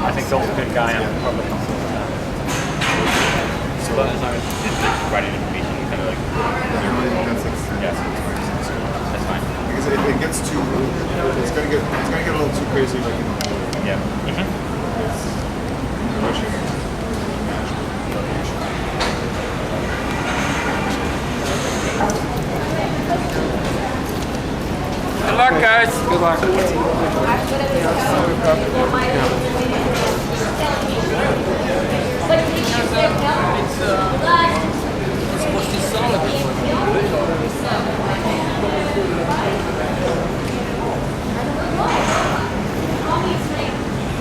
I think Bill's a good guy. I'm probably comfortable with that. So as long as it's providing information, kind of like yes, that's fine. Because if it gets too, it's gonna get a little too crazy. Like Yeah. Good luck, guys. Good luck.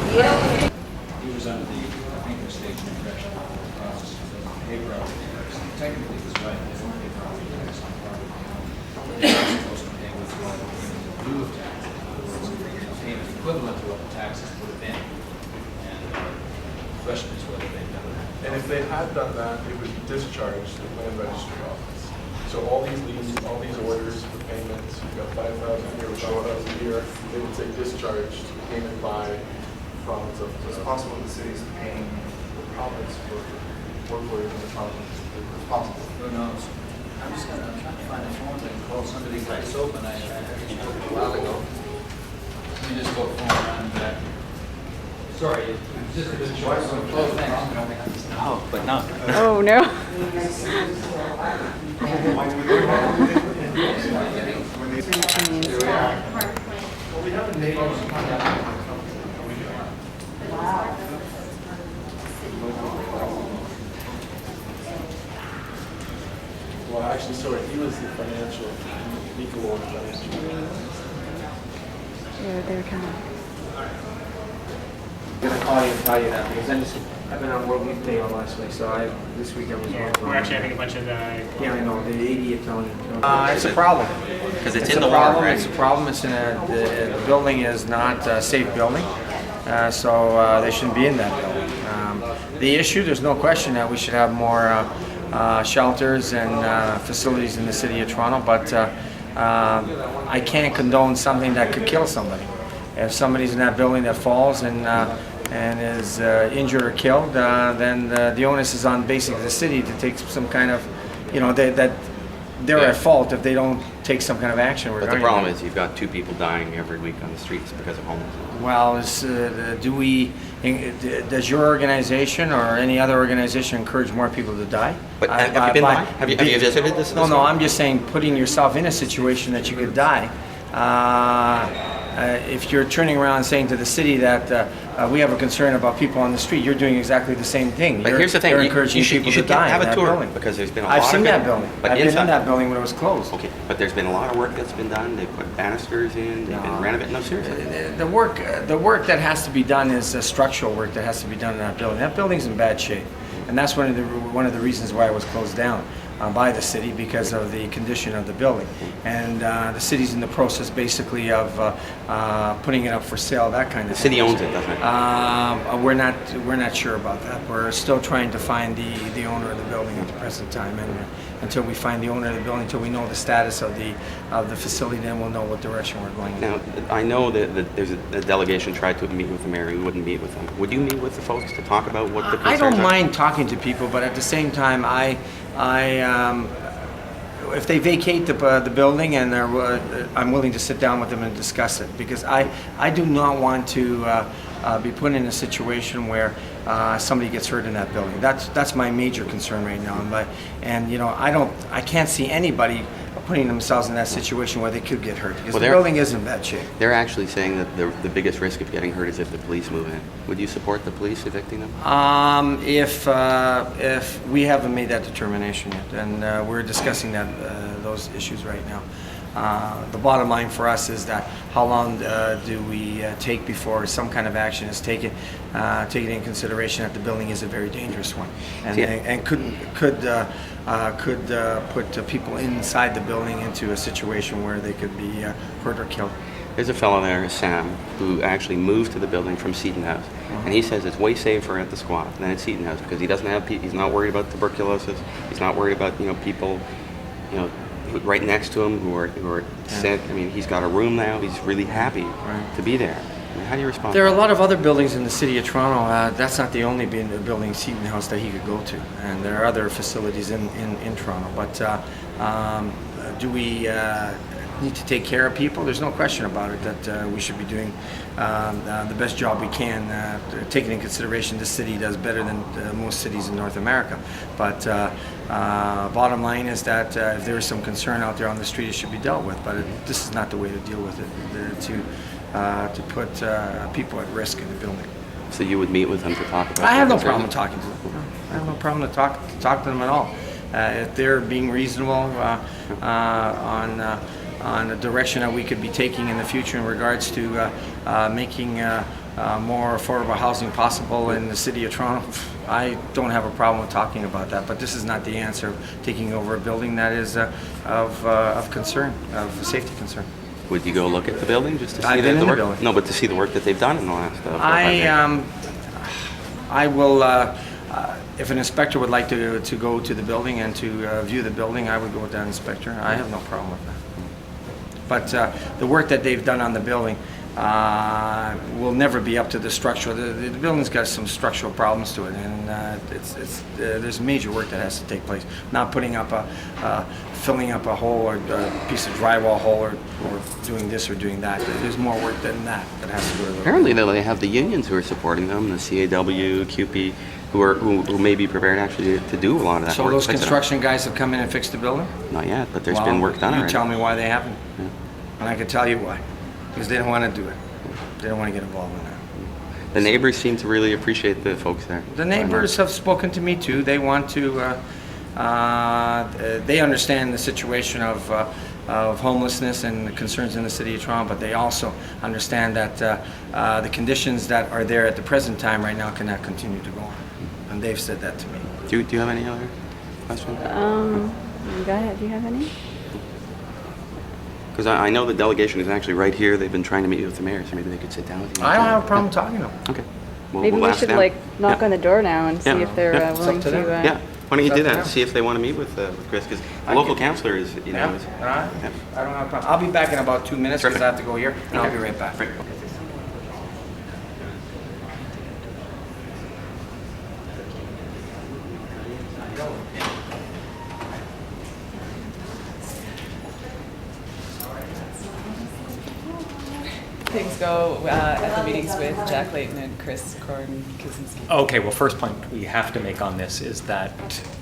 He was under the mistaken impression that the process was a pay property tax. Technically, this way, they don't pay property tax on property. They're not supposed to pay with what in lieu of tax. It's payment equivalent to what the taxes would have been. And the question is whether they've done that. And if they had done that, it would discharge the land registry office. So all these liens, all these orders for payments, you've got 5,000 a year, 12,000 a year, they would say discharged payment by province of. It's possible the city's paying the province for work orders in the province. It's possible. Who knows? I'm trying to find a phone that can call somebody when it's open. I actually took it a while ago. Let me just go phone around back. Sorry, it's just a bit short. Oh, thanks. Oh, but no. Oh no. Well, actually, sorry, he was the financial, Nico was the financial. Yeah, they're coming. I'm gonna call you and tell you that because I've been on World Youth Day all last week, so this week I was working. We're actually having a bunch of Yeah, I know, the 80th telling. It's It's a problem. Because it's It's in a the water, problem, right? it's a problem, it's in the building is not a safe building, so they shouldn't be in that building. The issue, there's no question that we should have more shelters and facilities in the city of Toronto, but I can't condone something that could kill somebody. If somebody's in that building that falls and is injured or killed, then the onus is on basically the city to take some kind of, that they're at fault if they don't take some kind of action But the regarding problem that. is you've got 2 people dying every week on the streets because of homelessness. Well, does your organization or any other organization encourage more people to die? But have you been by? Have you visited this? No, I'm just saying putting yourself in a situation that you could die. If you're turning around and saying to the city that we have a concern about people on the street, you're doing exactly the same thing. But here's the thing, You're you encouraging should people to die have in a that tour building. because there's been a lot I've of seen good- that building. But I've been inside- in that building when it was closed. Okay, but there's been a lot of work that's been done. They put banisters in, they've been renovating. No, seriously. The work that has to be done is structural work that has to be done in that building. That building's in bad shape, and that's one of the reasons why it was closed down by the city, because of the condition of the building. And the city's in the process basically of putting it up for sale, that kind of The city thing. owns it, doesn't it? We're not sure about that. We're still trying to find the owner of the building at the present time, and until we find the owner of the building, until we know the status of the facility, then we'll know what direction we're going in. Now, I know that there's a delegation tried to meet with the mayor. We wouldn't meet with them. Would you meet with the folks to talk about what the concerns I don't are? mind talking to people, but at the same time, if they vacate the building, and I'm willing to sit down with them and discuss it, because I do not want to be put in a situation where somebody gets hurt in that building. That's my major concern right now, I can't see anybody putting themselves in that situation where they could get hurt, because Well, the building is in bad shape. They're actually saying that the biggest risk of getting hurt is if the police move in. Would you support the police evicting them? If we haven't made that determination yet, and we're discussing those issues right now. The bottom line for us is that how long do we take before some kind of action is taken in consideration that the building is a very dangerous one, and could put people inside the building into a situation where they could be hurt or killed. There's a fellow there, Sam, who actually moved to the building from Seton House, and he says it's way safer at the squat than at Seton House because he doesn't have he's not worried about tuberculosis, he's not worried about people right next to him who are sick. I mean, he's got a room now. He's really happy to be there. I mean, how do you respond? There are to a that? lot of other buildings in the city of Toronto. That's not the only building, Seton House, that he could go to, and there are other facilities in Toronto. But do we need to take care of people? There's no question about it that we should be doing the best job we can, taking in consideration this city does better than most cities in North America. But bottom line is that if there is some concern out there on the street, it should be dealt with. But this is not the way to deal with it. To put people at risk in the building. So you would meet with them to talk about I have their no problem concerns? talking to them. I have no problem to talk to them at all. If they're being reasonable on the direction that we could be taking in the future in regards to making more affordable housing possible in the city of Toronto, I don't have a problem with talking about that. But this is not the answer, taking over a building that is of concern, of safety concern. Would you go look at the building just to see I've been in the work? building. No, but to see the work that they've done in the last 4 or 5 years. I will, if an inspector would like to go to the building and to view the building, I would go with that inspector. I have no problem with that. But the work that they've done on the building will never be up to the structural. The building's got some structural problems to it, and there's major work that has to take place. Not putting up filling up a hole or a piece of drywall hole or doing this or doing that. There's more work than that has to go to the Apparently, though, they have the unions who are supporting them, the CAW, QP, who may be prepared actually to do a lot of that So work. those Fix it up. construction guys have come in and fixed the building? Not yet, but there's Well, been work done you already. tell me why they haven't. And I can tell you why. Because they don't want to do it. They don't want to get involved in that. The neighbors seem to really appreciate the folks there. The neighbors have spoken to me too. They want to, they understand the situation of homelessness and the concerns in the city of Toronto, but they also understand that the conditions that are there at the present time right now cannot continue to go on. And they've said that to me. Do you have any other questions? Go ahead. Do you have any? Because I know the delegation is actually right here. They've been trying to meet with the mayor, so maybe they could sit down with you. I don't have a problem talking to them. Okay. Maybe we'll we ask should them. like knock Yeah. on the door now and see Yeah. if they're Yeah. It's willing up to to. them. Yeah. Why don't you do It's up to that? them. See if they want to meet with Chris, because the I local can- councillor is, you know, Yeah, is- all right. yeah. I don't have a problem. I'll be back in about 2 minutes because Perfect. I have to go here, and I'll Okay. be right back. Right. Things go at the meetings with Jack Layton and Chris Korn-Kaczynski. Okay, well, first point we have to make on this is that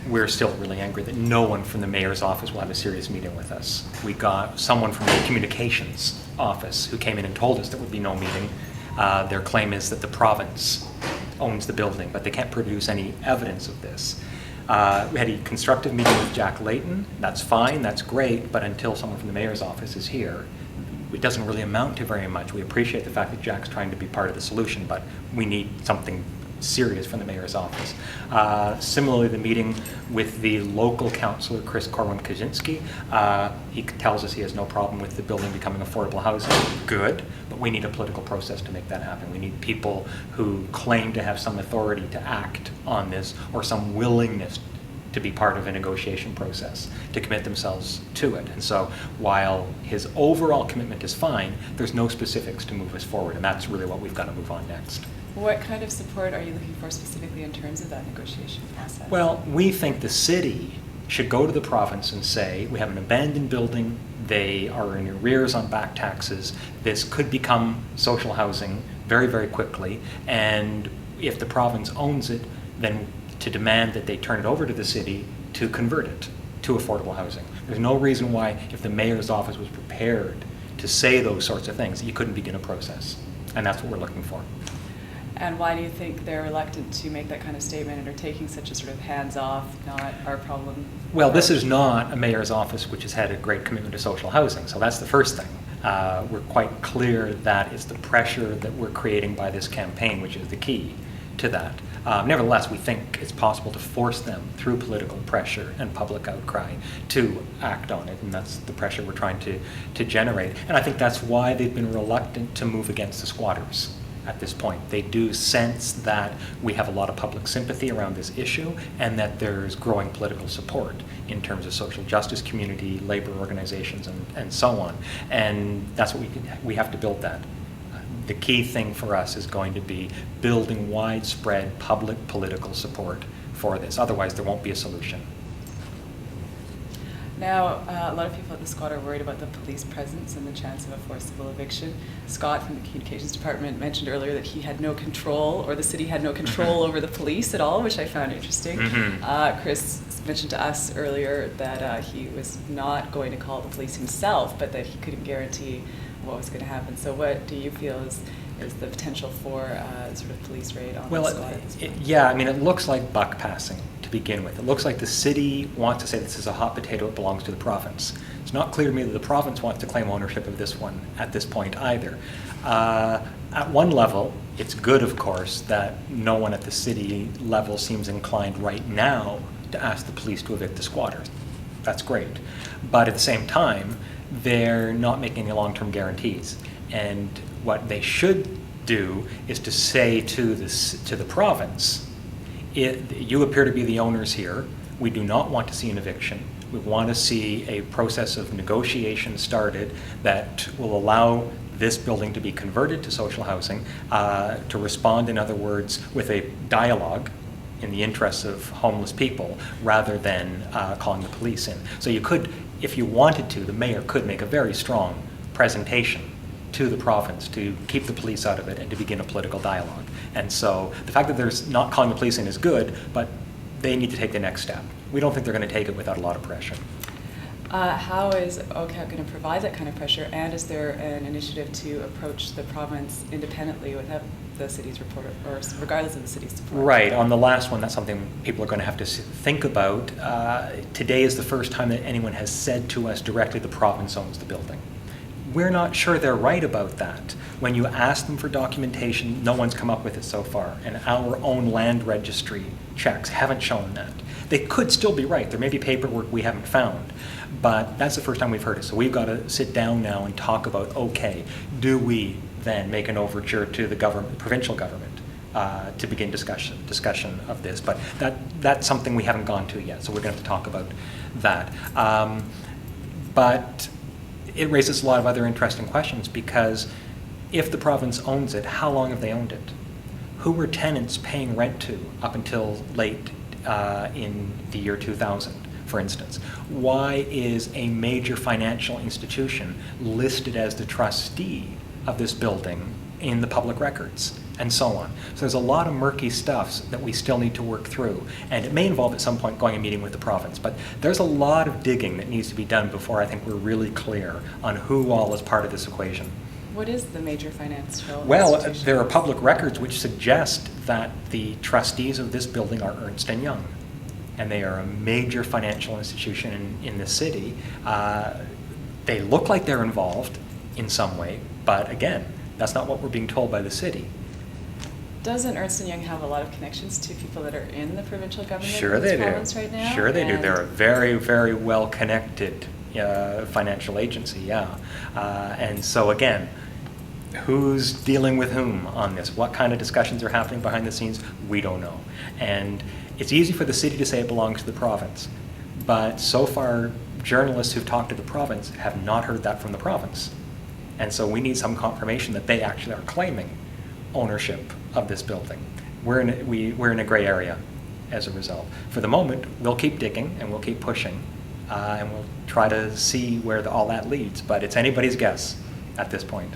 we're still really angry that no one from the mayor's office will have a serious meeting with us. We got someone from the communications office who came in and told us there would be no meeting. Their claim is that the province owns the building, but they can't produce any evidence of this. We had a constructive meeting with Jack Layton. That's fine, that's great, but until someone from the mayor's office is here, it doesn't really amount to very much. We appreciate the fact that Jack's trying to be part of the solution, but we need something serious from the mayor's office. Similarly, the meeting with the local councillor, Chris Korwin-Kaczynski, he tells us he has no problem with the building becoming affordable housing. Good, but we need a political process to make that happen. We need people who claim to have some authority to act on this or some willingness to be part of a negotiation process, to commit themselves to it. And so while his overall commitment is fine, there's no specifics to move us forward, and that's really what we've got to move on next. What kind of support are you looking for specifically in terms of that negotiation process? Well, we think the city should go to the province and say, we have an abandoned building, they are in arrears on back taxes, this could become social housing very, very quickly, and if the province owns it, then to demand that they turn it over to the city to convert it to affordable housing. There's no reason why, if the mayor's office was prepared to say those sorts of things, you couldn't begin a process. And that's what we're looking for. And why do you think they're reluctant to make that kind of statement and are taking such a sort of hands-off, not our problem? Well, this is not a mayor's office which has had a great commitment to social housing, so that's the first thing. We're quite clear that it's the pressure that we're creating by this campaign which is the key to that. Nevertheless, we think it's possible to force them through political pressure and public outcry to act on it, and that's the pressure we're trying to generate. And I think that's why they've been reluctant to move against the squatters at this point. They do sense that we have a lot of public sympathy around this issue and that there's growing political support in terms of social justice community, labor organizations, and so on. And that's what we have to build that. the key thing for us is going to be building widespread public political support for this. Otherwise, there won't be a solution. Now, a lot of people at the squad are worried about the police presence and the chance of a forcible eviction. Scott from the communications department mentioned earlier that he had no control, or the city had no control over the police at all, which I found interesting. Chris mentioned to us earlier that he was not going to call the police himself, but that he couldn't guarantee what was going to happen. So what do you feel is the potential for sort of police raid on the squad at this point? Yeah, I mean, it looks like buck passing to begin with. It looks like the city wants to say this is a hot potato, it belongs to the province. It's not clear to me that the province wants to claim ownership of this one at this point either. At one level, it's good, of course, that no one at the city level seems inclined right now to ask the police to evict the squatters. That's great. But at the same time, they're not making any long-term guarantees. And what they should do is to say to the province, you appear to be the owners here. We do not want to see an eviction. We want to see a process of negotiation started that will allow this building to be converted to social housing, to respond, in other words, with a dialogue in the interests of homeless people rather than calling the police in. So you could, if you wanted to, the mayor could make a very strong presentation to the province to keep the police out of it and to begin a political dialogue. And so the fact that there's not calling the police in is good, but they need to take the next step. We don't think they're going to take it without a lot of pressure. How is OCAP going to provide that kind of pressure, and is there an initiative to approach the province independently without the city's report, or regardless of the city's support? Right. On the last one, that's something people are going to have to think about. Today is the first time that anyone has said to us directly the province owns the building. We're not sure they're right about that. When you ask them for documentation, no one's come up with it so far, and our own land registry checks haven't shown that. They could still be right. There may be paperwork we haven't found, but that's the first time we've heard it. So we've got to sit down now and talk about, okay, do we then make an overture to the government, provincial government, to begin discussion of this? But that's something we haven't gone to yet, so we're going to have to talk about that. But it raises a lot of other interesting questions, because if the province owns it, how long have they owned it? Who were tenants paying rent to up until late in the year 2000, for instance? Why is a major financial institution listed as the trustee of this building in the public records, and so on? So there's a lot of murky stuff that we still need to work through, and it may involve at some point going and meeting with the province, but there's a lot of digging that needs to be done before I think we're really clear on who all is part of this equation. What is the major financial Well, institution? there are public records which suggest that the trustees of this building are Ernst & Young, and they are a major financial institution in the city. They look like they're involved in some way, but again, that's not what we're being told by the city. Doesn't Ernst & Young have a lot of connections to people that are in the provincial government Sure in this they do. province right now? Sure they do. And They're a very, very well-connected financial agency, yeah. And so again, who's dealing with whom on this? What kind of discussions are happening behind the scenes? We don't know. And it's easy for the city to say it belongs to the province, but so far, journalists who've talked to the province have not heard that from the province. And so we need some confirmation that they actually are claiming ownership of this building. We're in a gray area as a result. For the moment, we'll keep digging and we'll keep pushing, and we'll try to see where all that leads, but it's anybody's guess at this point.